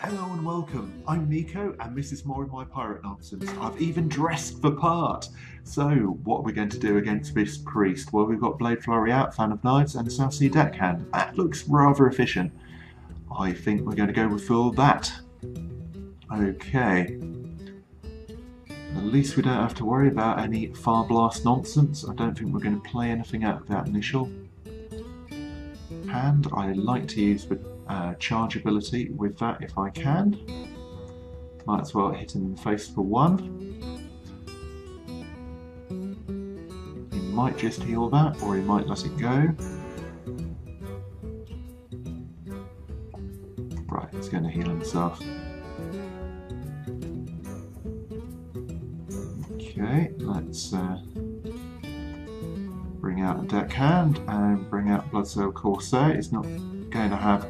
Hello and welcome. I'm Niko and this is more of my pirate nonsense. I've even dressed the part. So, what are we going to do against this priest? Well, we've got Blade Flurry out, Fan of Knives and South Sea Deckhand. That looks rather efficient. I think we're going to go with all that. Okay. At least we don't have to worry about any Far Blast nonsense. I don't think we're going to play anything out of that initial hand. I like to use the charge ability with that if I can. Might as well hit him in the face for one. He might just heal that, or he might let it go. Right, he's going to heal himself. Okay, let's bring out a deckhand and bring out Bloodsail Corsair. He's not going to have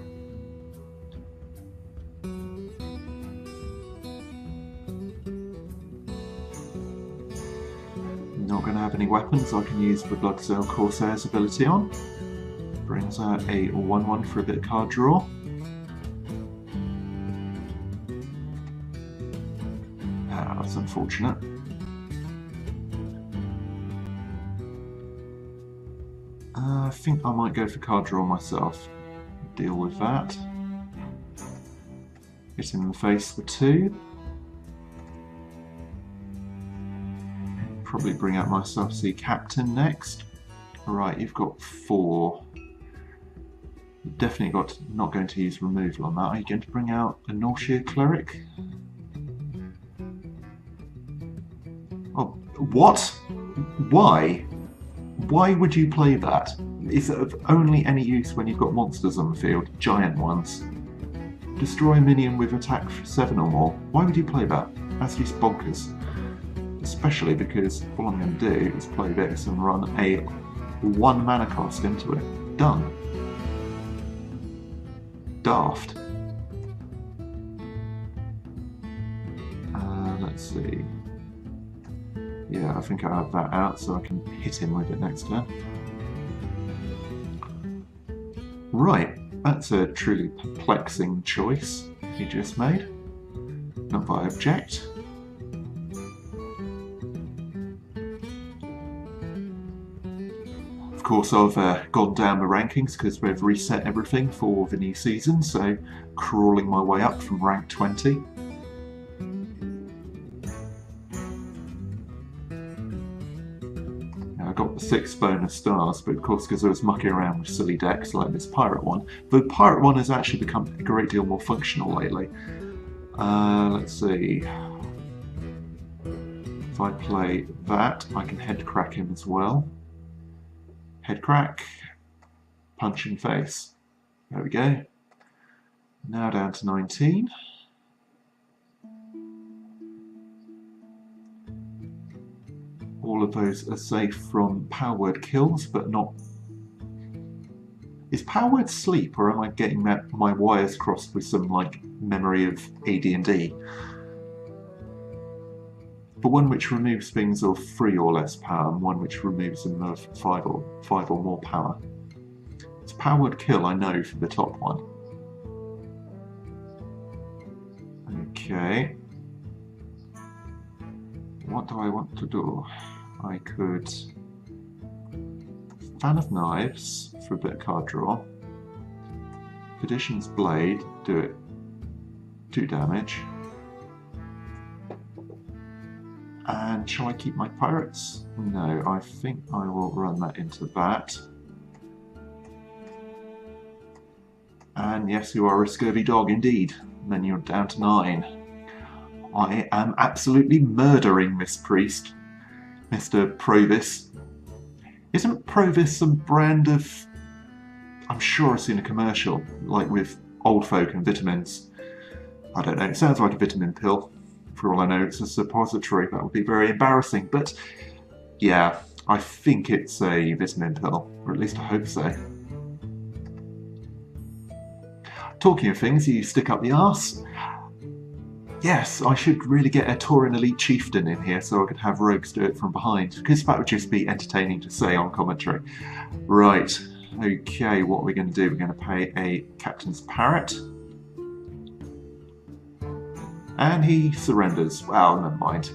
any weapons I can use the Bloodsail Corsair's ability on. Brings out a 1-1 for a bit of card draw. That's unfortunate. I think I might go for card draw myself. Deal with that. Hit him in the face for 2. Probably bring out my South Sea Captain next. Right, you've got 4. You've definitely got not going to use removal on that. Are you going to bring out a Norshire Cleric? Oh, what? Why? Why would you play that? Is it of only any use when you've got monsters on the field, giant ones? Destroy a minion with attack for 7 or more. Why would you play that? That's just bonkers. Especially because all I'm going to do is play this and run a 1 mana cost into it. Done. Daft. Let's see. Yeah, I think I have that out so I can hit him with it next turn. Right, that's a truly perplexing choice he just made. Not that I object. Of course, I've gone down the rankings because we've reset everything for the new season, so crawling my way up from rank 20. I got the 6 bonus stars, but of course because I was mucking around with silly decks like this pirate one. The pirate one has actually become a great deal more functional lately. Let's see. If I play that, I can head crack him as well. Head crack, punch in face. There we go. Now down to 19. All of those are safe from power word kills, but not... Is power word sleep, or am I getting my wires crossed with some like memory of AD&D? But one which removes things of 3 or less power, and one which removes them of 5 or more power. It's power word kill, I know, for the top one. Okay. What do I want to do? I could Fan of Knives for a bit of card draw. Perdition's Blade, do it. 2 damage. And shall I keep my pirates? No, I think I will run that into that. And yes, you are a scurvy dog indeed. And then you're down to 9. I am absolutely murdering this priest, Mr. Provis. Isn't Provis some brand of... I'm sure I've seen a commercial, like with old folk and vitamins. I don't know, it sounds like a vitamin pill. For all I know, it's a suppository. That would be very embarrassing, but yeah, I think it's a vitamin pill, or at least I hope so. Talking of things you stick up the arse, yes, I should really get a Tauren Elite Chieftain in here so I could have rogues do it from behind, because that would just be entertaining to say on commentary. Right, okay, what are we going to do? We're going to pay a Captain's Parrot. And he surrenders. Well, never mind.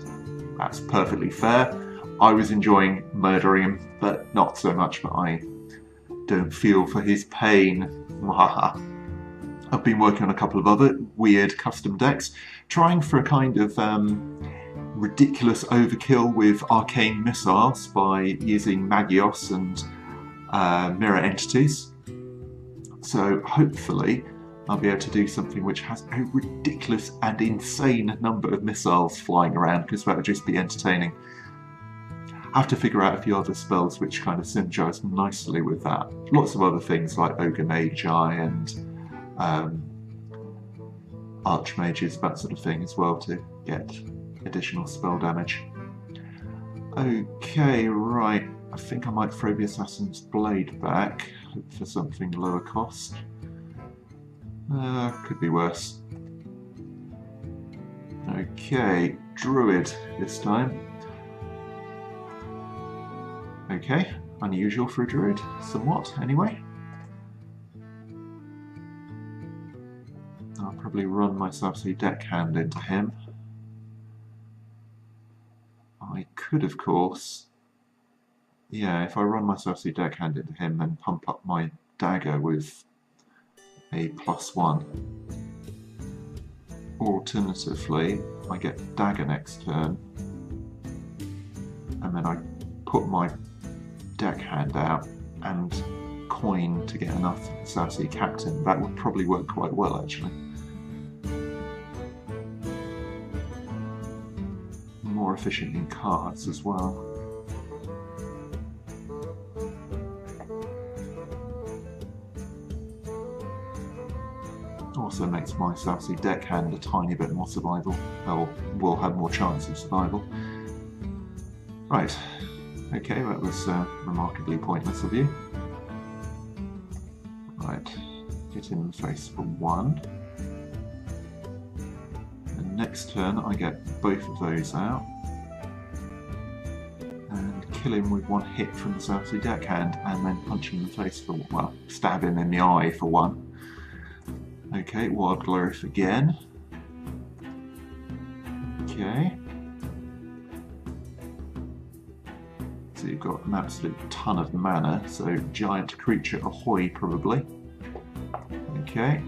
That's perfectly fair. I was enjoying murdering him, but not so much that I don't feel for his pain. I've been working on a couple of other weird custom decks, trying for a kind of ridiculous overkill with arcane missiles by using Magios and mirror entities. So hopefully I'll be able to do something which has a ridiculous and insane number of missiles flying around, because that would just be entertaining. I have to figure out a few other spells which kind of synergize nicely with that. Lots of other things like Ogre Magi and Archmages, that sort of thing as well, to get additional spell damage. Okay, right. I think I might throw the Assassin's Blade back, hope for something lower cost. Could be worse. Okay, Druid this time. Okay, unusual for a Druid, somewhat, anyway. I'll probably run my Subsea Deckhand into him. I could, of course, yeah, if I run my Subsea Deckhand into him, then pump up my dagger with a +1. Alternatively, I get dagger next turn, and then I put my deckhand out and coin to get enough Subsea Captain. That would probably work quite well, actually. More efficient in cards as well. Also makes my Subsea Deckhand a tiny bit more survival. Well, will have more chance of survival. Right. Okay, that was remarkably pointless of you. Right. Hit him in the face for 1. And next turn I get both of those out. And kill him with 1 hit from the Subsea Deckhand, and then punch him in the face for, well, stab him in the eye for 1. Okay, Wild Glorif again. Okay. So you've got an absolute ton of mana, so giant creature ahoy probably. Okay.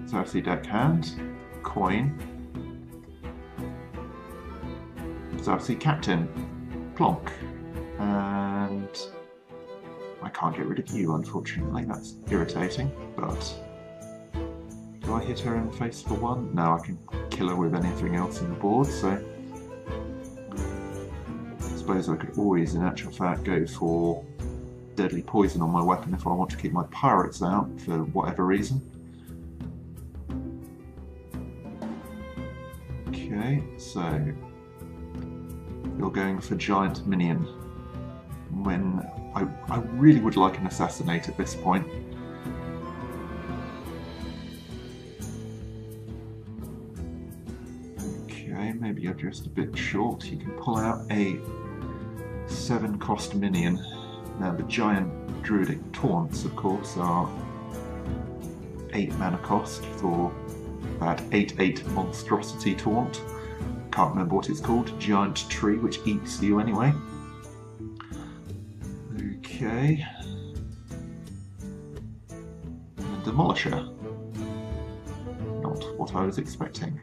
Subsea Deckhand. Coin. Subsea Captain. Plonk. And I can't get rid of you, unfortunately. That's irritating, but do I hit her in the face for 1? No, I can kill her with anything else in the board, so I suppose I could always, in actual fact, go for deadly poison on my weapon if I want to keep my pirates out for whatever reason. Okay, so you're going for giant minion when I really would like an assassinate at this point. Okay, maybe you're just a bit short. You can pull out a 7-cost minion. Now the giant druidic taunts, of course, are 8 mana cost for that 8/8 monstrosity taunt. Can't remember what it's called. Giant tree, which eats you anyway. Okay. And Demolisher. Not what I was expecting.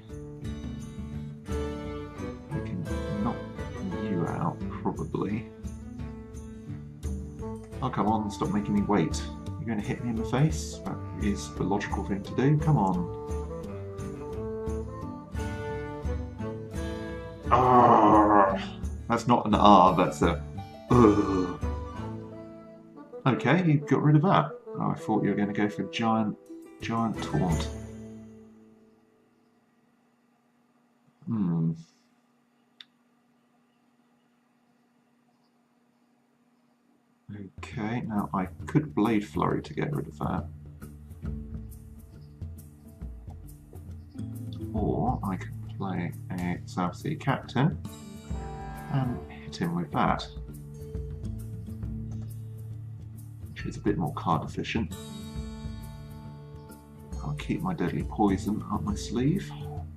We can knock you out, probably. Oh, come on, stop making me wait. You're going to hit me in the face? That is the logical thing to do. Come on. That's not an R, that's a Okay, you got rid of that. Oh, I thought you were going to go for giant taunt. Okay, now I could Blade Flurry to get rid of that. Or I could play a Subsea Captain and hit him with that, which is a bit more card efficient. I'll keep my deadly poison up my sleeve.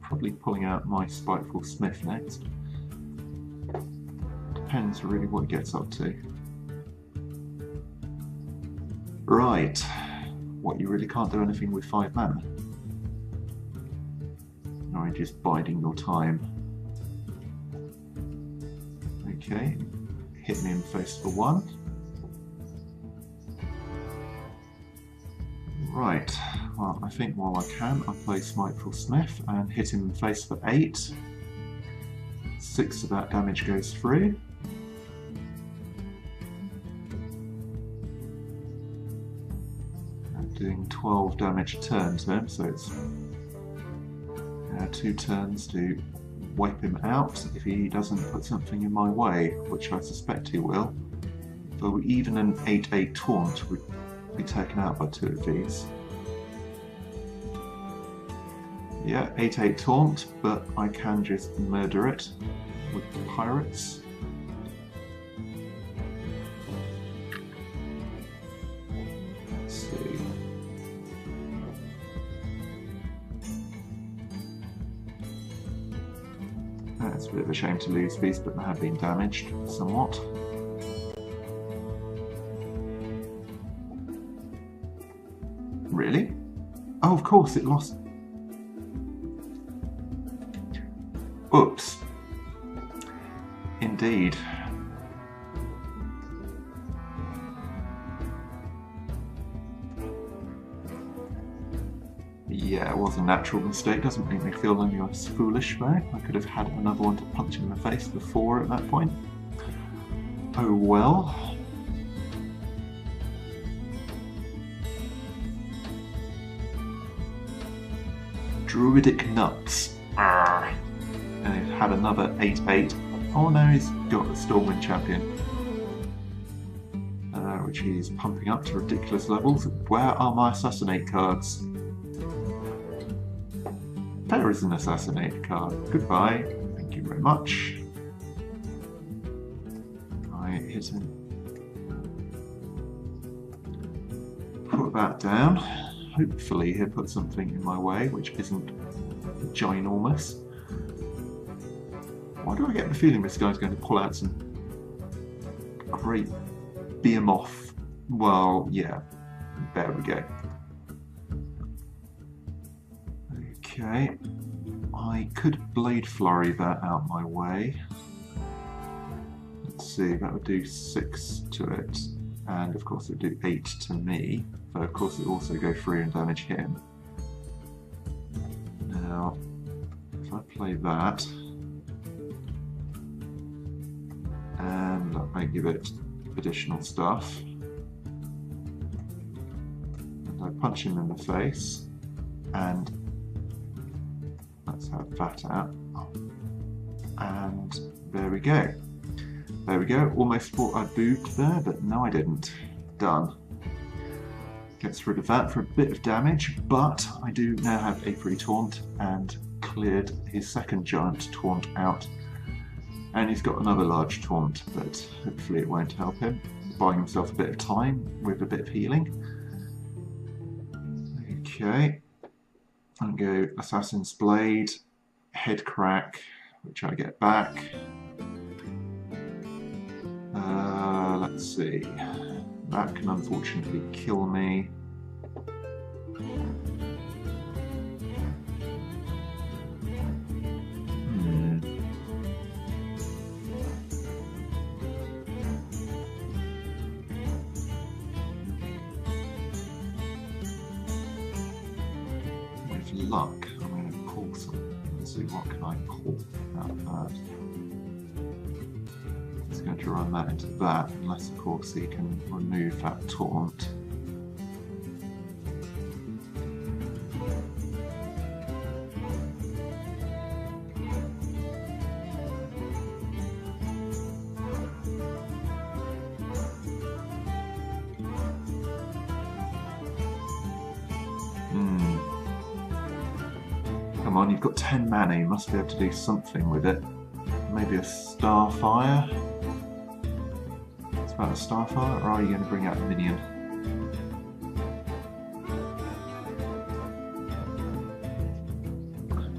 probably pulling out my Spiteful Smith next. Depends really what he gets up to. Right, what, you really can't do anything with 5 mana? Or are you just biding your time? Okay, hit me in the face for 1. Right, well, I think while I can, I play Spiteful Smith and hit him in the face for 8. 6 of that damage goes through. I'm doing 12 damage a turn to him, so it's 2 turns to wipe him out if he doesn't put something in my way, which I suspect he will. Though even an 8/8 taunt would be taken out by 2 of these. Yeah, 8/8 taunt, but I can just murder it with the pirates. Let's see. It's a bit of a shame to lose these, but they have been damaged somewhat. Really? Oh, of course, it lost. Oops. Indeed. Yeah, it was a natural mistake. Doesn't make me feel any less foolish though. I could have had another one to punch him in the face before at that point. Oh well. Druidic Nuts. Arrgh. And he's had another 8/8. Oh no, he's got the Stormwind Champion. Which he's pumping up to ridiculous levels. Where are my Assassinate cards? There is an Assassinate card. Goodbye. Thank you very much. I hit him. Put that down. Hopefully he'll put something in my way which isn't ginormous. Why do I get the feeling this guy's going to pull out some great behemoth? Well, yeah, there we go. Okay, I could Blade Flurry that out my way. Let's see, that would do 6 to it, and of course it would do 8 to me, but of course it would also go through and damage him. Now, if I play that, and I give it additional stuff, and I punch him in the face, and let's have that out, and there we go. There we go, almost thought I booged there, but no I didn't. Done. Gets rid of that for a bit of damage, but I do now have a free taunt and cleared his second giant taunt out. And he's got another large taunt, but hopefully it won't help him. Buying himself a bit of time with a bit of healing. Okay. I'll go Assassin's Blade, Head Crack, which I get back. Let's see. That can unfortunately kill me. With luck, I'm going to pull some. Let's see, what can I pull out of that? He's going to run that into that, unless of course he can remove that taunt. Come on, you've got 10 mana, you must be able to do something with it. Maybe a Starfire? It's about a Starfire, or are you going to bring out a minion?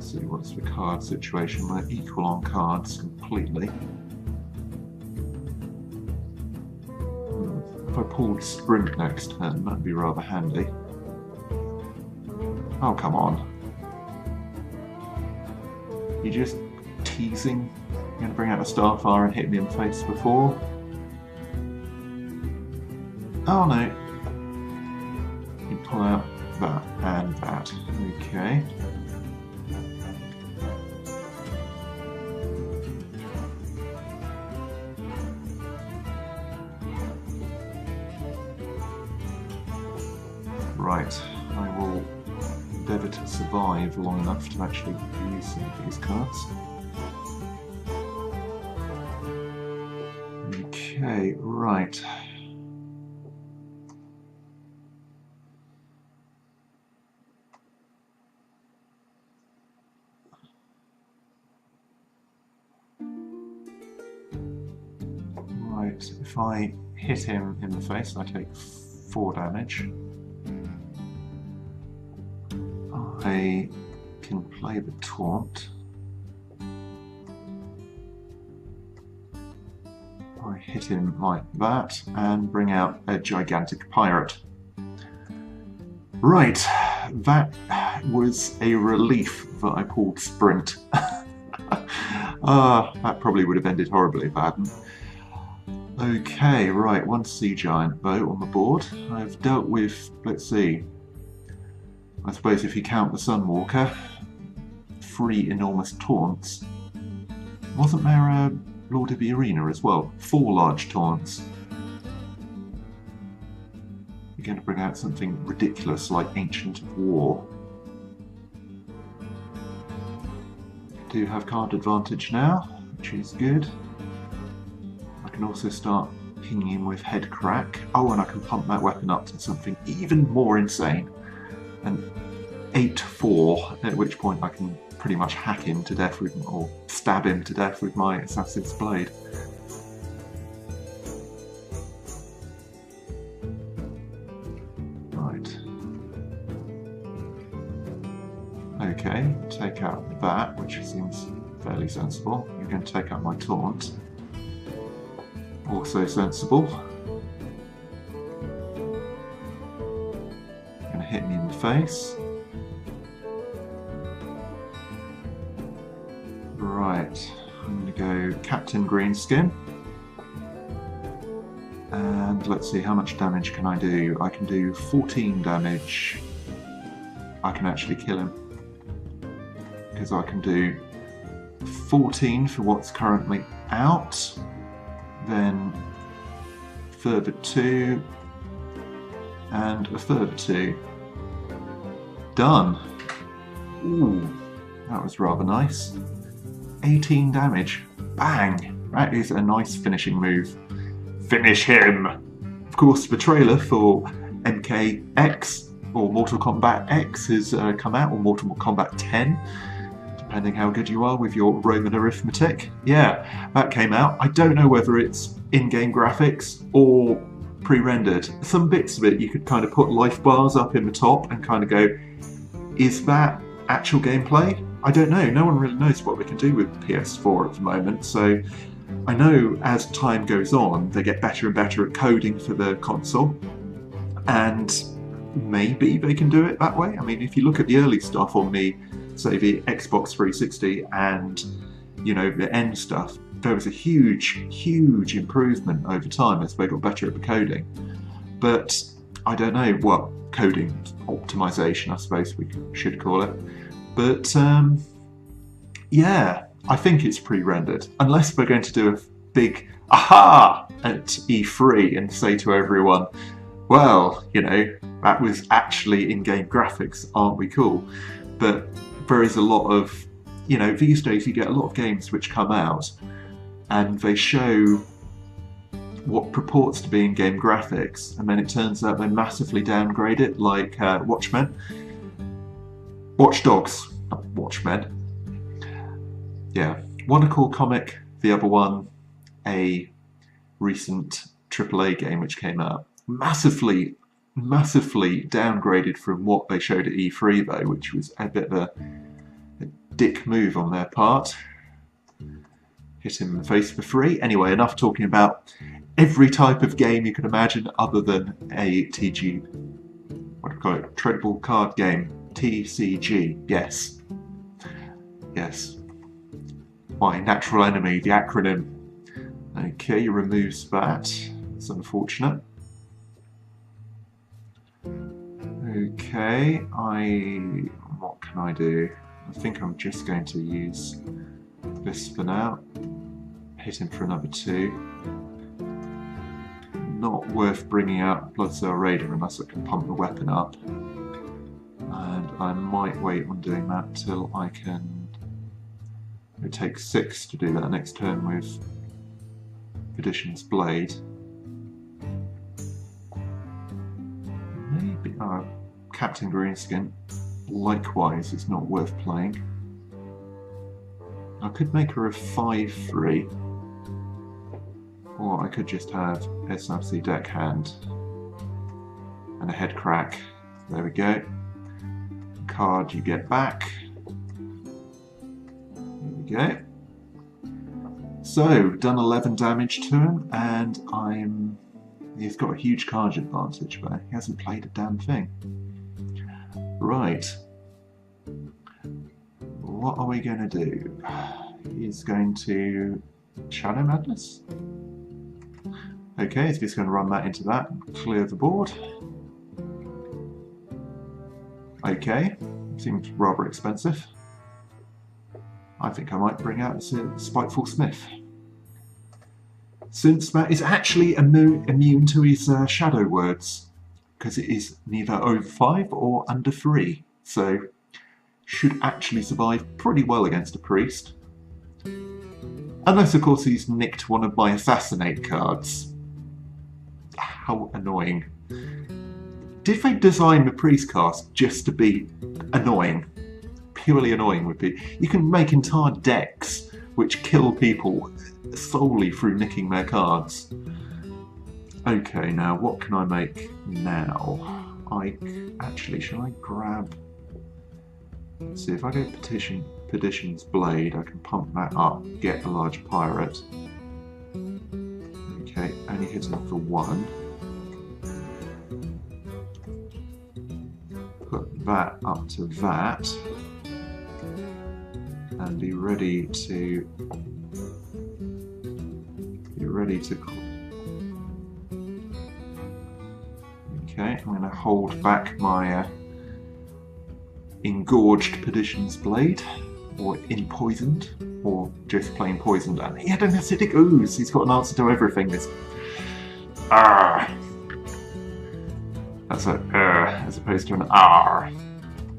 Let's see, what's the card situation? We're equal on cards completely. If I pulled sprint next turn, that'd be rather handy. Oh, come on. You're just teasing? You're going to bring out a Starfire and hit me in the face before? Oh no. You pull out that and that. Okay. Right. I will endeavour to survive long enough to actually use some of these cards. Okay, right. Right, if I hit him in the face, I take 4 damage. I can play the taunt. I hit him like that and bring out a gigantic pirate. Right, that was a relief that I pulled sprint. That probably would have ended horribly if I hadn't. Okay, right, 1 sea giant boat on the board. I've dealt with, let's see, I suppose if you count the Sunwalker, 3 enormous taunts. Wasn't there a Lord of the Arena as well? 4 large taunts. You're going to bring out something ridiculous like Ancient of War. Do have card advantage now, which is good. I can also start pinging him with Head Crack. Oh, and I can pump that weapon up to something even more insane. An 8-4, at which point I can pretty much hack him to death with, or stab him to death with my Assassin's Blade. Right. Okay, take out that, which seems fairly sensible. You're going to take out my taunt. Also sensible. You're going to hit me in the face. Right, I'm going to go Captain Greenskin. And let's see, how much damage can I do? I can do 14 damage. I can actually kill him. Because I can do 14 for what's currently out. Then further 2. And a further 2. Done. Ooh, that was rather nice. 18 damage. Bang! That is a nice finishing move. Finish him! Of course, the trailer for MKX, or Mortal Kombat X, has come out, or Mortal Kombat 10, depending how good you are with your Roman arithmetic. Yeah, that came out. I don't know whether it's in-game graphics or pre-rendered. Some bits of it you could kind of put life bars up in the top and kind of go, is that actual gameplay? I don't know. No one really knows what we can do with PS4 at the moment, so I know as time goes on they get better and better at coding for the console, and maybe they can do it that way. I mean, if you look at the early stuff on the, say, the Xbox 360 and, you know, the end stuff, there was a huge improvement over time as they got better at the coding. But I don't know what coding optimization, I suppose we should call it. But yeah, I think it's pre-rendered, unless we're going to do a big aha at E3 and say to everyone, well, you know, that was actually in-game graphics, aren't we cool? But there is a lot of, you know, these days you get a lot of games which come out and they show what purports to be in-game graphics, and then it turns out they massively downgrade it, like Watch Dogs, not Watchmen. Yeah, one a cool comic, the other one a recent AAA game which came out. Massively downgraded from what they showed at E3 though, which was a bit of dick move on their part. Hit him in the face for free. Anyway, enough talking about every type of game you can imagine other than a TG, what do you call it, tradable card game, TCG, yes. Yes. My natural enemy, the acronym. Okay, removes that. It's unfortunate. Okay, what can I do? I think I'm just going to use this for now. Hit him for another 2. Not worth bringing out Bloodsail Raider unless I can pump the weapon up. And I might wait on doing that till I can... It takes 6 to do that next turn with Perdition's Blade. Maybe... Captain Greenskin, likewise, is not worth playing. I could make her a 5/3, or I could just have SFC Deckhand and a head crack. There we go. Card you get back. There we go. So, done 11 damage to him, and he's got a huge card advantage, but he hasn't played a damn thing. Right. What are we going to do? He's going to Shadow Madness. Okay, he's just going to run that into that and clear the board. Okay, seems rather expensive. I think I might bring out the Spiteful Smith. Since that is actually immune to his shadow words, because it is neither over 5 or under 3, so should actually survive pretty well against a priest. Unless, of course, he's nicked one of my Assassinate cards. How annoying. Did they design the priest cast just to be annoying? Purely annoying would be. You can make entire decks which kill people solely through nicking their cards. Okay, now what can I make now? Actually, shall I grab... Let's see, if I go Perdition's Blade, I can pump that up, get a large pirate. Okay, only hit him for 1. Put that up to that. And be ready to... Okay, I'm going to hold back my engorged Perdition's Blade, or Poisoned, or just plain poisoned. And he had an acidic ooze. He's got an answer to everything. This that's a as opposed to an R.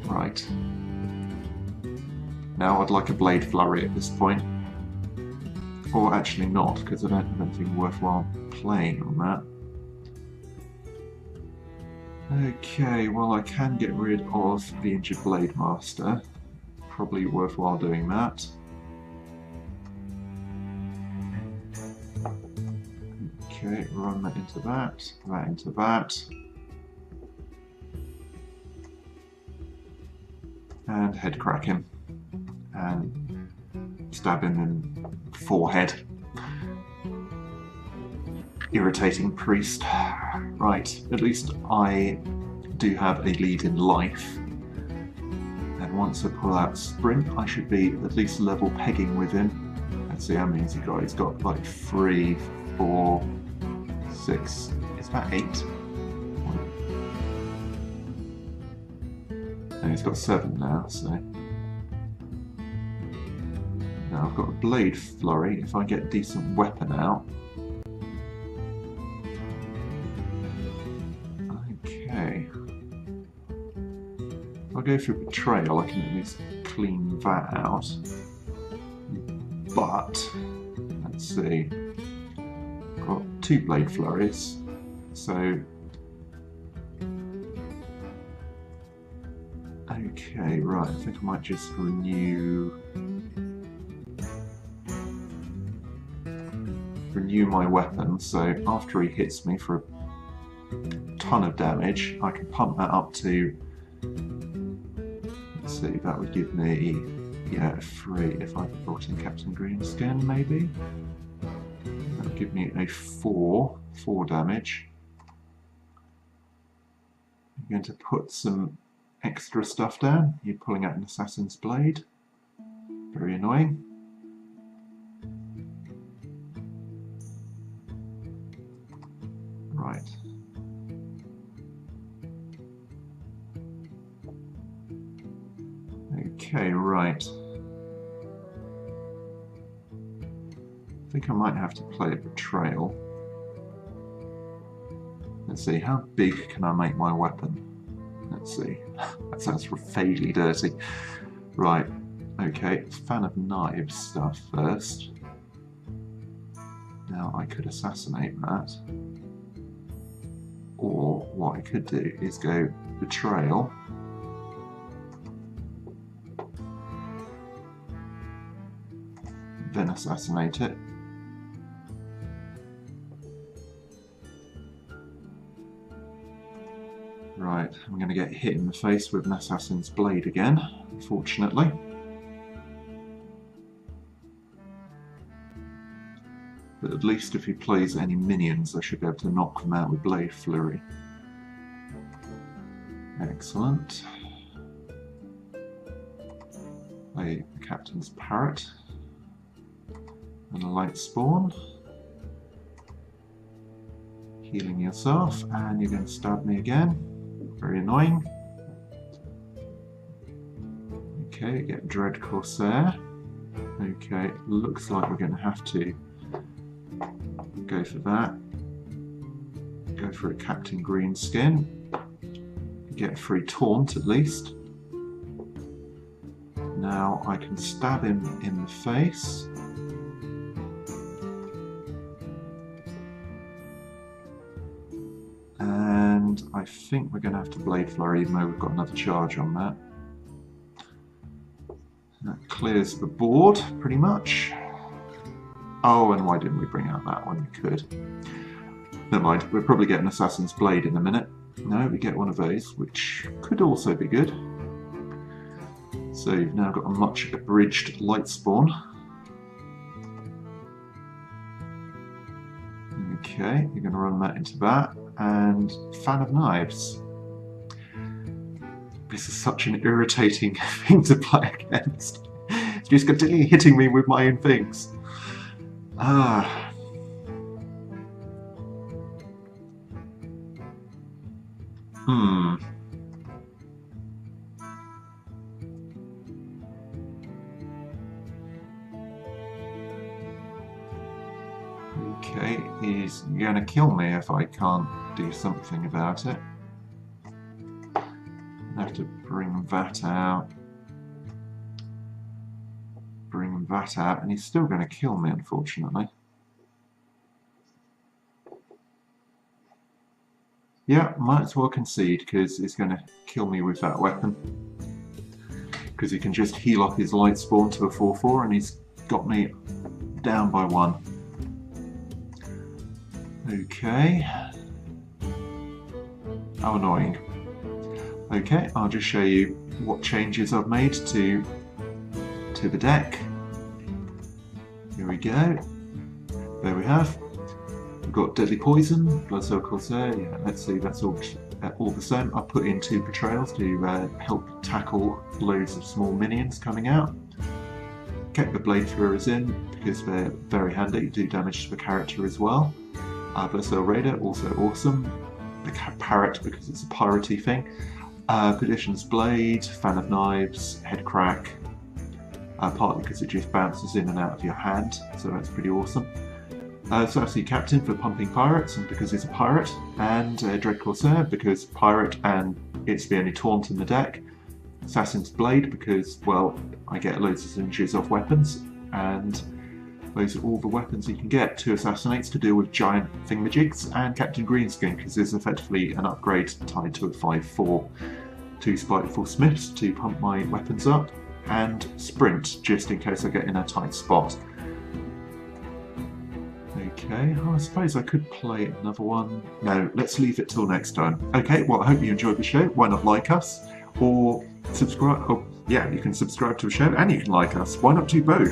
Right. Now I'd like a Blade Flurry at this point. Or actually not, because I don't have anything worthwhile playing on that. Okay, well I can get rid of the Injured Blade Master. Probably worthwhile doing that. Okay, run that into that into that. And head crack him. And stab him in the forehead. Irritating priest. Right, at least I do have a lead in life. And once I pull out Sprint, I should be at least level pegging with him. Let's see how many he's got. He's got like 3, 4, 6. Is that 8? No, he's got 7 now, so. Now I've got a Blade Flurry. If I get a decent weapon out. Okay. If I go through Betrayal, I can at least clean that out. But, let's see. I've got 2 Blade Flurries, so. Okay, right, I think I might just renew my weapon, so after he hits me for a ton of damage, I can pump that up to, let's see, that would give me Yeah, 3 if I brought in Captain Greenskin, maybe. That'll give me a 4 damage. I'm going to put some extra stuff down. You're pulling out an Assassin's Blade. Very annoying. Right. Okay, right. I think I might have to play a Betrayal. Let's see, how big can I make my weapon? Let's see. That sounds fairly dirty. Right, okay, fan of knives stuff first. Now I could assassinate that. Or what I could do is go Betrayal. Then assassinate it. Right, I'm going to get hit in the face with an Assassin's Blade again, unfortunately. But at least if he plays any minions, I should be able to knock them out with Blade Flurry. Excellent. Play the Captain's Parrot. And a Light Spawn. Healing yourself, and you're going to stab me again. Very annoying. Okay, get Dread Corsair. Okay, looks like we're going to have to go for that. Go for a Captain Greenskin. Get free Taunt at least. Now I can stab him in the face. And I think we're going to have to Blade Flurry, even though we've got another charge on that. That clears the board, pretty much. Oh, and why didn't we bring out that one? We could. Never mind, we'll probably get an Assassin's Blade in a minute. No, we get one of those, which could also be good. So you've now got a much abridged Light Spawn. Okay, you're going to run that into that. And Fan of Knives. This is such an irritating thing to play against. It's just continually hitting me with my own things. Ah. Okay, he's going to kill me if I can't do something about it. I have to bring that out. Bring that out, and he's still going to kill me, unfortunately. Yeah, might as well concede, because he's going to kill me with that weapon. Because he can just heal up his Light Spawn to a 4/4, and he's got me down by 1. Okay. How annoying. Okay, I'll just show you what changes I've made to the deck. Here we go. There we have. We've got Deadly Poison, Bloodsoul Corsair. Yeah, let's see, that's all the same. I put in 2 Betrayals to help tackle loads of small minions coming out. Kept the Blade Throwers in because they're very handy, do damage to the character as well. Bloodsoul Raider, also awesome. The Parrot, because it's a piratey thing. Perdition's Blade, Fan of Knives, Head Crack, partly because it just bounces in and out of your hand, so that's pretty awesome. Cersei Captain for pumping pirates, and because he's a pirate, and Dread Corsair because pirate and it's the only taunt in the deck. Assassin's Blade because, well, I get loads of synergies off weapons, and those are all the weapons you can get. 2 Assassinates to deal with giant thingamajigs, and Captain Greenskin because there's effectively an upgrade tied to a 5/4. 2 Spiteful Smiths to pump my weapons up, and Sprint just in case I get in a tight spot. Okay, I suppose I could play another one. No, let's leave it till next time. Okay, well, I hope you enjoyed the show. Why not like us? Or subscribe. Oh, yeah, you can subscribe to a show and you can like us. Why not do both?